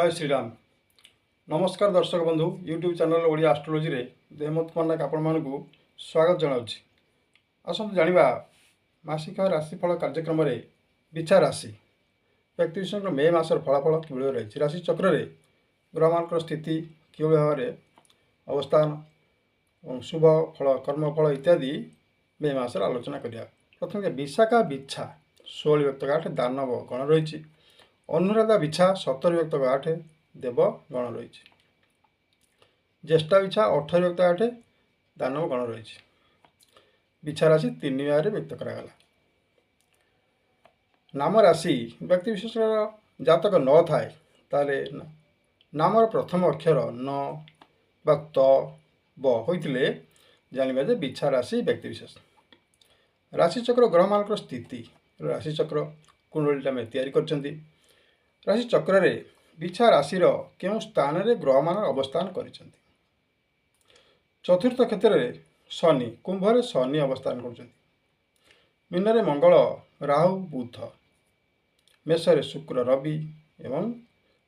जय श्रीराम। नमस्कार दर्शक बंधु, यूट्यूब चैनल ओडिया एस्ट्रोलोजी रे देहमत पन्नाक आपण मानकु स्वागत जनाउछि। आसंतु जानिबा मासिक राशिफल कार्यक्रम रे बिछा राशि व्यक्ति विशेष मे मासर फलाफल किभଳି रही राशि चक्र रे ग्रहमानक स्थिति किभଳି भाव अवस्थान और शुभ फल कर्मफल इत्यादि मे मासर आलोचना करिया। प्रथम विशाखा बिछा 16 व्यक्त 8 दानव गण रही। अनुराधा बिछा 17 व्यक्त 8 देव गण रही। ज्येष्ठा बिछा 18 व्यक्त 8 दानव गण रही। बिछा राशि 3 भाग व्यक्त करागला। नाम राशि व्यक्ति विशेष जातक न थाए ताले नामर प्रथम अक्षर न बा त ब होइतिले जानिबा जे बिछा राशि व्यक्ति विशेष। राशिचक्र ग्रह मान स्थिति राशिचक्र कुंडली में तैयारी करछंती। राशि चक्र रे बिछा राशि केउं स्थान रे ग्रह मान अवस्थान करिसेंती। चतुर्थ क्षेत्र रे शनि कुंभ रे शनि अवस्थान करछंती। मीन रे मंगल राहु बुध, मेष रे शुक्र रवि एवं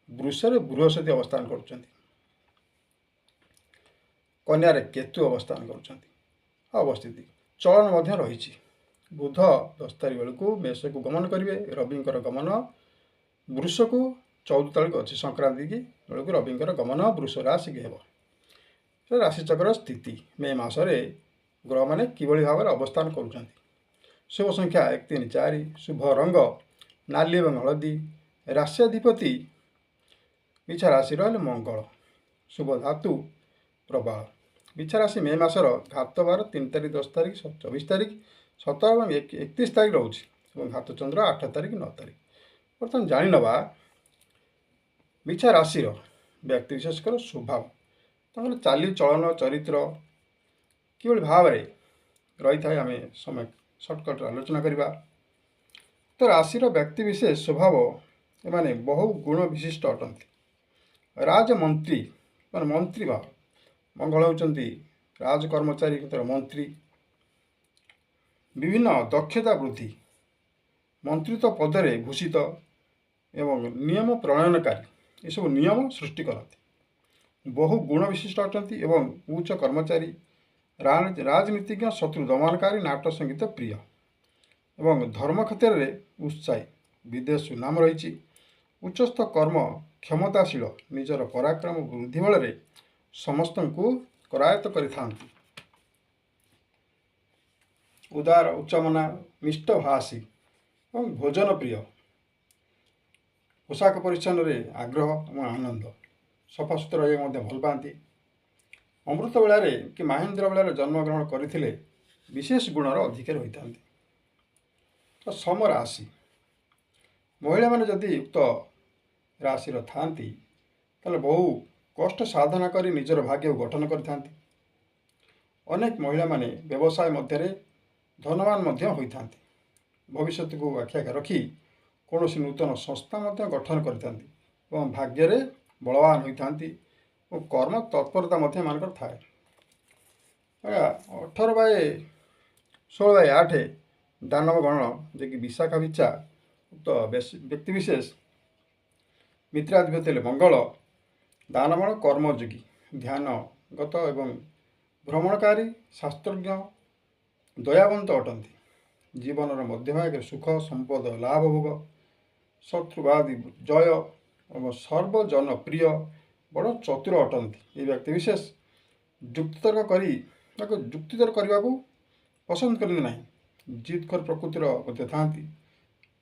वृष रे बृहस्पति अवस्थान करछंती। कन्या रे केतु अवस्थान करछंती। अवस्थिति चलन मध्य रहिछि। बुध 10 तारिख बेलू मेष को गमन करेंगे। रविंकर गमन वृष को 14 तारीख अच्छी संक्रांति की बेलू रविंकर गमन वृष राशि की हे। राशिचक्र स्थिति मे मसरे ग्रह मैंने किभଳି भाव अवस्थान कर। शुभ संख्या 1 3 4। शुभ रंग नाली और हलदी। राश्याधिपति बिछा राशि मंगल। शुभ धातु प्रबल। बिछा राशि मे मसर घात बार 3 तारीख 10 तारीख 24 तारीख 17 और 31 तारीख रोचे और घात चंद्र 8 तारीख 9 तारीख। बर्तमान जानी नवा बिछा राशि व्यक्ति विशेषकर स्वभाव तर चाली चलन चरित्र कि भाव रही था आम समय सर्टकट आलोचना करवा। तो राशि व्यक्ति विशेष स्वभाव एमाने बहु गुण विशिष्ट अटंती। राजमंत्री मान मंत्री भाव मंगल होती राजकर्मचारी मंत्री। विभिन्न दक्षता वृद्धि मंत्रित्व पदरे भूषित एवं नियम प्रणयनकारी ये सब नियम सृष्टि करती। बहु गुण विशिष्ट अटंती एवं उच्च कर्मचारी। राजनीतिज्ञ शत्रु दमनकारी नाट्य संगीत प्रिय एवं धर्म क्षेत्र में उत्साही। विदेश सुनाम रही। उच्चस्थ कर्म क्षमताशील निजर पराक्रम वृद्धि बल समस्त को करायत्त करिथांती। उदार उच्चमना मिष्ट भाषी और भोजन प्रिय। पोशाक परिच्छन रे आग्रह और आनंद। सफासुतरा रही भल पाती। अमृत बेलार कि महेन्द्र बेलार जन्मग्रहण करते विशेष गुणर अधिकारी होता। तो सम राशि महिला माने जदि उक्त राशि थांती ताले बहु कष्ट साधना करी निजर भाग्य गठन करथांती। अनेक महिला माने व्यवसाय मध्य धनवान होता। भविष्य को आख्या रखी कौन नूतन संस्था गठन कर भाग्य बलवान होता और कर्म तत्परता मानकर थाए। 18 बाय 16 बाय 8 दानव गण जे कि विशाखा बिछा तो व्यक्ति विशेष मित्राधिपति मंगल। दानवण कर्मयोगी ध्यानगत एवं भ्रमणकारी शास्त्रज्ञ दयावंत अटंती। जीवन मध्यभाग सुख संपद लाभ भोग शत्रुवादी जय और सर्वजन प्रिय बड़ चतुर अटंती। ये व्यक्ति विशेष जुक्तितर्क करने को पसंद करते ना। जिदखोर प्रकृतिर मध्य था।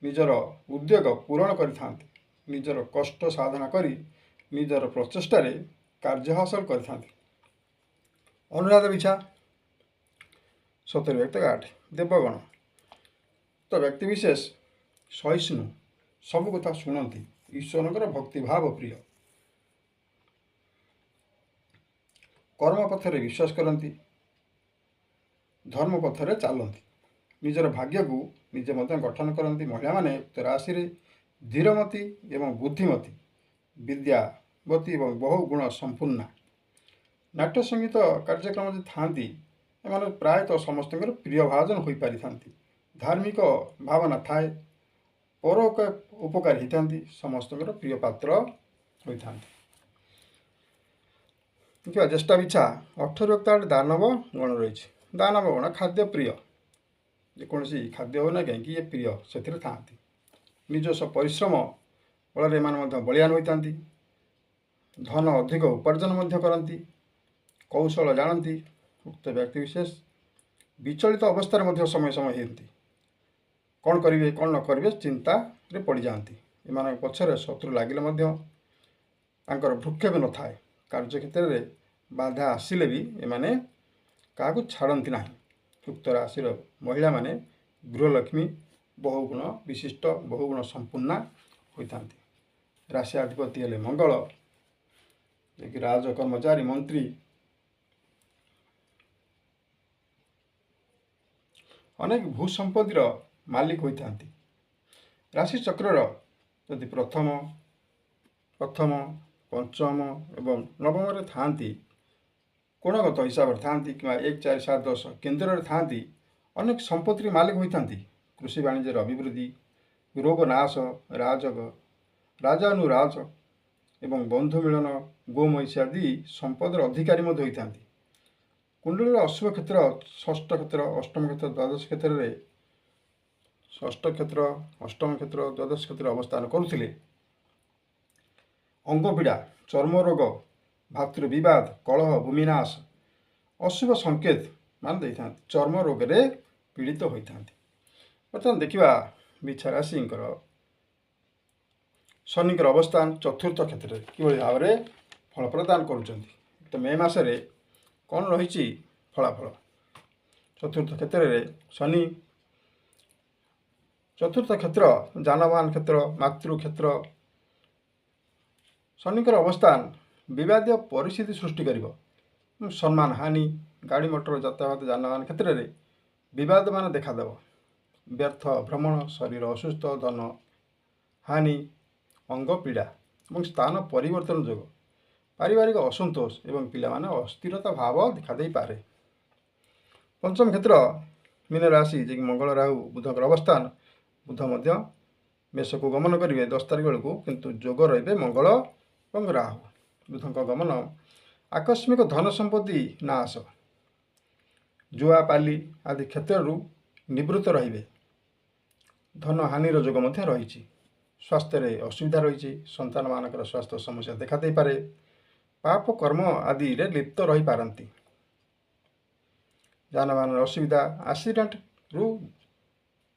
निजर उद्योग पूरण करथांती। निजर कष्ट साधना करी निजर प्रचेष्टा कार्य हासिल करथांती। अनुराधा बिछा 17 व्यक्त 8 देवगण। तो व्यक्ति विशेष सहिष्णु सब कथा शुणती। ईश्वर भक्तिभाव प्रिय। कर्म पथरे विश्वास करती। धर्म पथरे चलती। निजर भाग्य को निजे गठन करती। महिला माने उक्त राशि धीरमती एवं बुद्धिमती विद्यावती एवं बहु गुण संपूर्ण। नाट्य संगीत कार्यक्रम थांती एमाने प्रायतः समस्त प्रिय भाजन हो पारि थांती। धार्मिक भावना थाए। पर उपकारी होता। समस्त प्रिय पात्र ହୋଇଥାନ୍ତି। ଦେଖିବା ଜ୍ୟେଷ୍ଠା ବିଛା 18 ଦାନବ ଗଣ ରହିଛି। ଦାନବ ଗଣ ଖାଦ୍ୟ ପ୍ରିୟ, ଯେକୌଣସି ଖାଦ୍ୟ ହେଉ ନା କାହିଁକି ଇଏ ପ୍ରିୟ ସେଥିରେ ଥାଆନ୍ତି। ନିଜସ୍ୱ ପରିଶ୍ରମ ଫଳରେ ଏମାନେ ମଧ୍ୟ ବଳିୟାନ ହୋଇଥାନ୍ତି। ଧନ ଅଧିକ ଉପାର୍ଜନ ମଧ୍ୟ କରନ୍ତି। କୌଶଳ ଜାଣନ୍ତି। ଉକ୍ତ ବ୍ୟକ୍ତି ବିଶେଷ ବିଚଳିତ ଅବସ୍ଥାରେ ମଧ୍ୟ ସମୟ ସମୟ ହୁଅନ୍ତି। କ'ଣ କରିବେ କ'ଣ ନ କରିବେ ଚିନ୍ତାରେ ପଡ଼ିଯାଆନ୍ତି। ଏମାନଙ୍କ ପଛରେ ଶତ୍ରୁ ଲାଗିଲେ ମଧ୍ୟ ତାଙ୍କର ଭ୍ରୂକ୍ଷେପ ନଥାଏ। କାର୍ଯ୍ୟକ୍ଷେତ୍ରରେ ବାଧା ଆସିଲେ ବି ଏମାନେ କାହାକୁ ଛାଡ଼ନ୍ତି ନାହିଁ। ଉକ୍ତ ରାଶିର ମହିଳାମାନେ ଗୃହଲକ୍ଷ୍ମୀ, ବହୁଗୁଣ ବିଶିଷ୍ଟ, ବହୁଗୁଣ ସମ୍ପୂର୍ଣ୍ଣା ହୋଇଥାନ୍ତି। ରାଶି ଅଧିପତି ହେଲେ ମଙ୍ଗଳ, ଯିଏକି ରାଜ କର୍ମଚାରୀ ମନ୍ତ୍ରୀ। ଅନେକ ଭୂସମ୍ପତ୍ତିର ମାଲିକ ହୋଇଥାନ୍ତି। ରାଶି ଚକ୍ରର ଯଦି ପ୍ରଥମ, ପଞ୍ଚମ ଏବଂ ନବମରେ ଥାଆନ୍ତି, କୋଣଗତ ହିସାବରେ ଥାଆନ୍ତି କିମ୍ବା 1, 4, 7, 10 କେନ୍ଦ୍ରରେ ଥାଆନ୍ତି, ଅନେକ ସମ୍ପତ୍ତିର ମାଲିକ ହୋଇଥାନ୍ତି। କୃଷି ବାଣିଜ୍ୟର ଅଭିବୃଦ୍ଧି, ରୋଗ ନାଶ, ରାଜଗ, ରାଜାନୁରାଜ ଏବଂ ବନ୍ଧୁ ମିଳନ, ଗୋମଇଁଷି ଆଦି ସମ୍ପଦର ଅଧିକାରୀ ମଧ୍ୟ ହୋଇଥାନ୍ତି। କୁଣ୍ଡଳୀର ଅଶୁଭ କ୍ଷେତ୍ର, ଷଷ୍ଠ କ୍ଷେତ୍ର, ଅଷ୍ଟମ କ୍ଷେତ୍ର, ଦ୍ୱାଦଶ କ୍ଷେତ୍ରରେ ଷଷ୍ଠ କ୍ଷେତ୍ର, ଅଷ୍ଟମ କ୍ଷେତ୍ର, ଦ୍ୱାଦଶ କ୍ଷେତ୍ରରେ ଅବସ୍ଥାନ କରୁଥିଲେ ଅଙ୍ଗପୀଡ଼ା, ଚର୍ମରୋଗ, ଭାତୃବିବାଦ, କଳହ, ଭୂମିନାଶ, ଅଶୁଭ ସଂକେତ ମାନ ଦେଇଥାନ୍ତି। ଚର୍ମ ରୋଗରେ ପୀଡ଼ିତ ହୋଇଥାନ୍ତି। ବର୍ତ୍ତମାନ ଦେଖିବା ବିଛା ରାଶିଙ୍କର ଶନିଙ୍କର ଅବସ୍ଥାନ ଚତୁର୍ଥ କ୍ଷେତ୍ରରେ କିଭଳି ଭାବରେ ଫଳ ପ୍ରଦାନ କରୁଛନ୍ତି। ତ ମେ ମାସରେ କ'ଣ ରହିଛି ଫଳାଫଳ। ଚତୁର୍ଥ କ୍ଷେତ୍ରରେ ଶନି, ଚତୁର୍ଥ କ୍ଷେତ୍ର ଯାନବାହନ କ୍ଷେତ୍ର, ମାତୃକ୍ଷେତ୍ର। ଶନିଙ୍କର ଅବସ୍ଥାନ ବିବାଦୀୟ ପରିସ୍ଥିତି ସୃଷ୍ଟି କରିବ। ସମ୍ମାନ ହାନି, ଗାଡ଼ି ମଟର ଯାତାୟାତ ଯାନବାହନ କ୍ଷେତ୍ରରେ ବିବାଦମାନ ଦେଖାଦେବ। ବ୍ୟର୍ଥ ଭ୍ରମଣ, ଶରୀର ଅସୁସ୍ଥ, ଧନ ହାନି, ଅଙ୍ଗ ପୀଡ଼ା ଏବଂ ସ୍ଥାନ ପରିବର୍ତ୍ତନ ଯୋଗୁଁ ପାରିବାରିକ ଅସନ୍ତୋଷ ଏବଂ ପିଲାମାନେ ଅସ୍ଥିରତା ଭାବ ଦେଖାଦେଇପାରେ। ପଞ୍ଚମ କ୍ଷେତ୍ର ମୀନ ରାଶି, ଯିଏକି ମଙ୍ଗଳ, ରାହୁ, ବୁଧଙ୍କର ଅବସ୍ଥାନ। ବୁଧ ମଧ୍ୟ ମେଷକୁ ଗମନ କରିବେ 10 ତାରିଖ ବେଳକୁ, କିନ୍ତୁ ଯୋଗ ରହିବେ ମଙ୍ଗଳ ଏବଂ ରାହୁ। ବୁଧଙ୍କ ଗମନ ଆକସ୍ମିକ ଧନ ସମ୍ପତ୍ତି ନାଶ, ଜୁଆ ପାଲି ଆଦି କ୍ଷେତ୍ରରୁ ନିବୃତ୍ତ ରହିବେ। ଧନ ହାନିର ଯୋଗ ମଧ୍ୟ ରହିଛି। ସ୍ୱାସ୍ଥ୍ୟରେ ଅସୁବିଧା ରହିଛି। ସନ୍ତାନମାନଙ୍କର ସ୍ୱାସ୍ଥ୍ୟ ସମସ୍ୟା ଦେଖାଦେଇପାରେ। ପାପ କର୍ମ ଆଦିରେ ଲିପ୍ତ ରହିପାରନ୍ତି। ଯାନବାହନର ଅସୁବିଧା, ଆକ୍ସିଡେଣ୍ଟରୁ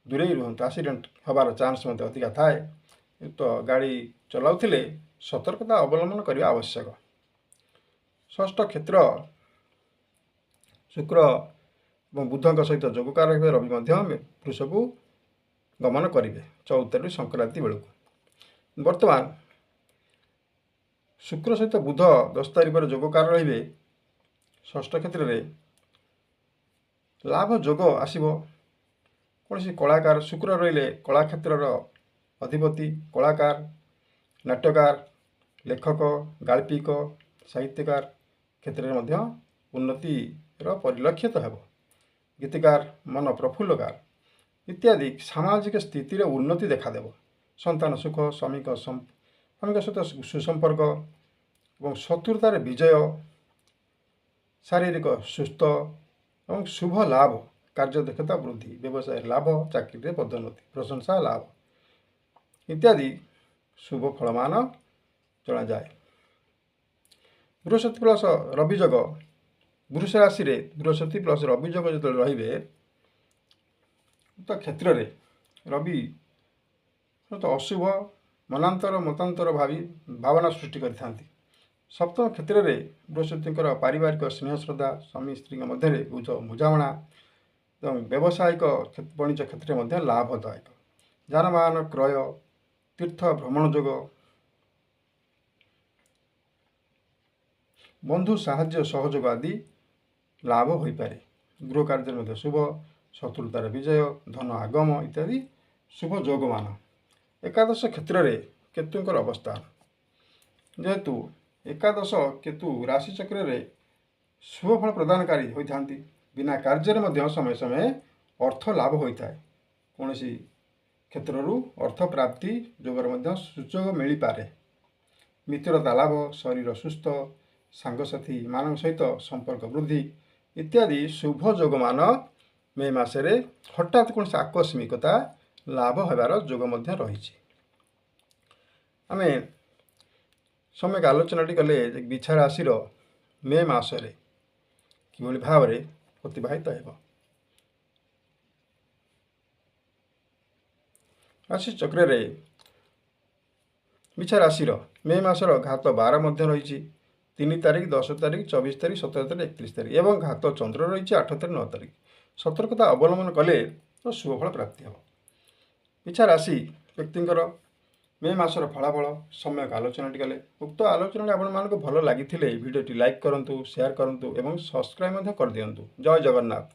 ଦୂରେଇ ରୁହନ୍ତୁ। ଆକ୍ସିଡେଣ୍ଟ ହେବାର ଚାନ୍ସ ମଧ୍ୟ ଅଧିକା ଥାଏ। ତ ଗାଡ଼ି ଚଲାଉଥିଲେ ସତର୍କତା ଅବଲମ୍ବନ କରିବା ଆବଶ୍ୟକ। ଷଷ୍ଠ କ୍ଷେତ୍ର ଶୁକ୍ର ଏବଂ ବୁଧଙ୍କ ସହିତ ଯୋଗକାର ହେବେ। ରବି ମଧ୍ୟ ବୃଷକୁ ଗମନ କରିବେ 14 ତାରିଖ ସଂକ୍ରାନ୍ତି ବେଳକୁ। ବର୍ତ୍ତମାନ ଶୁକ୍ର ସହିତ ବୁଧ 10 ତାରିଖ ପରେ ଯୋଗକାର ରହିବେ। ଷଷ୍ଠ କ୍ଷେତ୍ରରେ ଲାଭ ଯୋଗ ଆସିବ। କୌଣସି କଳାକାର, ଶୁକ୍ର ରହିଲେ କଳାକ୍ଷେତ୍ରର ଅଧିପତି। କଳାକାର, ନାଟ୍ୟକାର, ଲେଖକ, ଗାଳ୍ପିକ, ସାହିତ୍ୟକାର କ୍ଷେତ୍ରରେ ମଧ୍ୟ ଉନ୍ନତିର ପରିଲକ୍ଷିତ ହେବ। ଗୀତିକାର, ମନ ପ୍ରଫୁଲ୍ଲକାର ଇତ୍ୟାଦି ସାମାଜିକ ସ୍ଥିତିରେ ଉନ୍ନତି ଦେଖାଦେବ। ସନ୍ତାନ ସୁଖ, ସ୍ୱାମୀଙ୍କ ସହିତ ସୁସମ୍ପର୍କ ଏବଂ ଶତ୍ରୁତାରେ ବିଜୟ, ଶାରୀରିକ ସୁସ୍ଥ ଏବଂ ଶୁଭ ଲାଭ, କାର୍ଯ୍ୟଦକ୍ଷତା ବୃଦ୍ଧି, ବ୍ୟବସାୟରେ ଲାଭ, ଚାକିରିରେ ପଦୋନ୍ନତି, ପ୍ରଶଂସା ଲାଭ ଇତ୍ୟାଦି ଶୁଭ ଫଳମାନ ଜଣାଯାଏ। ବୃହସ୍ପତି ପ୍ଲସ୍ ରବି ଯୋଗ, ବୃଷ ରାଶିରେ ବୃହସ୍ପତି ପ୍ଲସ୍ ରବି ଯୋଗ ଯେତେବେଳେ ରହିବେ, ତ କ୍ଷେତ୍ରରେ ରବି ଅଶୁଭ ମତାନ୍ତର ଭାବନା ସୃଷ୍ଟି କରିଥାନ୍ତି। ସପ୍ତମ କ୍ଷେତ୍ରରେ ବୃହସ୍ପତିଙ୍କର ପାରିବାରିକ ସ୍ନେହ ଶ୍ରଦ୍ଧା, ସ୍ୱାମୀ ସ୍ତ୍ରୀଙ୍କ ମଧ୍ୟରେ ବୁଝାମଣା ଏବଂ ବ୍ୟବସାୟିକ ବାଣିଜ୍ୟ କ୍ଷେତ୍ରରେ ମଧ୍ୟ ଲାଭଦାୟକ। ଯାନବାହନ କ୍ରୟ, ତୀର୍ଥ ଭ୍ରମଣ ଯୋଗ, ବନ୍ଧୁ ସାହାଯ୍ୟ ସହଯୋଗ ଆଦି ଲାଭ ହୋଇପାରେ। ଗୃହ କାର୍ଯ୍ୟରେ ମଧ୍ୟ ଶୁଭ, ଶତ୍ରୁତାର ବିଜୟ, ଧନ ଆଗମ ଇତ୍ୟାଦି ଶୁଭ ଯୋଗମାନ। ଏକାଦଶ କ୍ଷେତ୍ରରେ କେତୁଙ୍କର ଅବସ୍ଥାନ, ଯେହେତୁ ଏକାଦଶ କେତୁ ରାଶି ଚକ୍ରରେ ଶୁଭ ଫଳ ପ୍ରଦାନକାରୀ ହୋଇଥାନ୍ତି, ବିନା କାର୍ଯ୍ୟରେ ମଧ୍ୟ ସମୟ ସମୟ ଅର୍ଥ ଲାଭ ହୋଇଥାଏ। କୌଣସି କ୍ଷେତ୍ରରୁ ଅର୍ଥ ପ୍ରାପ୍ତି ଯୋଗର ମଧ୍ୟ ସୁଯୋଗ ମିଳିପାରେ। ମିତ୍ରତା ଲାଭ, ଶରୀର ସୁସ୍ଥ, ସାଙ୍ଗସାଥୀ ମାନଙ୍କ ସହିତ ସମ୍ପର୍କ ବୃଦ୍ଧି ଇତ୍ୟାଦି ଶୁଭ ଯୋଗମାନ ମେ ମାସରେ ହଠାତ୍ କୌଣସି ଆକସ୍ମିକତା ଲାଭ ହେବାର ଯୋଗ ମଧ୍ୟ ରହିଛି। ଆମେ ସମ୍ୟକ ଆଲୋଚନାଟି କଲେ ଯେ ବିଛା ରାଶିର ମେ ମାସରେ କିଭଳି ଭାବରେ ଅତିବାହିତ ହେବ। ରାଶି ଚକ୍ରରେ ବିଛା ରାଶିର ମେ ମାସର ଘାତ 12 ମଧ୍ୟ ରହିଛି। 3 ତାରିଖ, 10 ତାରିଖ, 24 ତାରିଖ, 17 ତାରିଖ, 31 ତାରିଖ ଏବଂ ଘାତ ଚନ୍ଦ୍ର ରହିଛି 8 ତାରିଖ, 9 ତାରିଖ। ସତର୍କତା ଅବଲମ୍ବନ କଲେ ଶୁଭଫଳ ପ୍ରାପ୍ତି ହେବ। ବିଛା ରାଶି ବ୍ୟକ୍ତିଙ୍କର ମେ ମାସର ଫଳାଫଳ ସମ୍ୟକ ଆଲୋଚନାଟି କଲେ। ଉକ୍ତ ଆଲୋଚନାଟି ଆପଣମାନଙ୍କୁ ଭଲ ଲାଗିଥିଲେ ଭିଡ଼ିଓଟି ଲାଇକ୍ କରନ୍ତୁ, ସେୟାର କରନ୍ତୁ ଏବଂ ସବସ୍କ୍ରାଇବ୍ ମଧ୍ୟ କରିଦିଅନ୍ତୁ। ଜୟ ଜଗନ୍ନାଥ।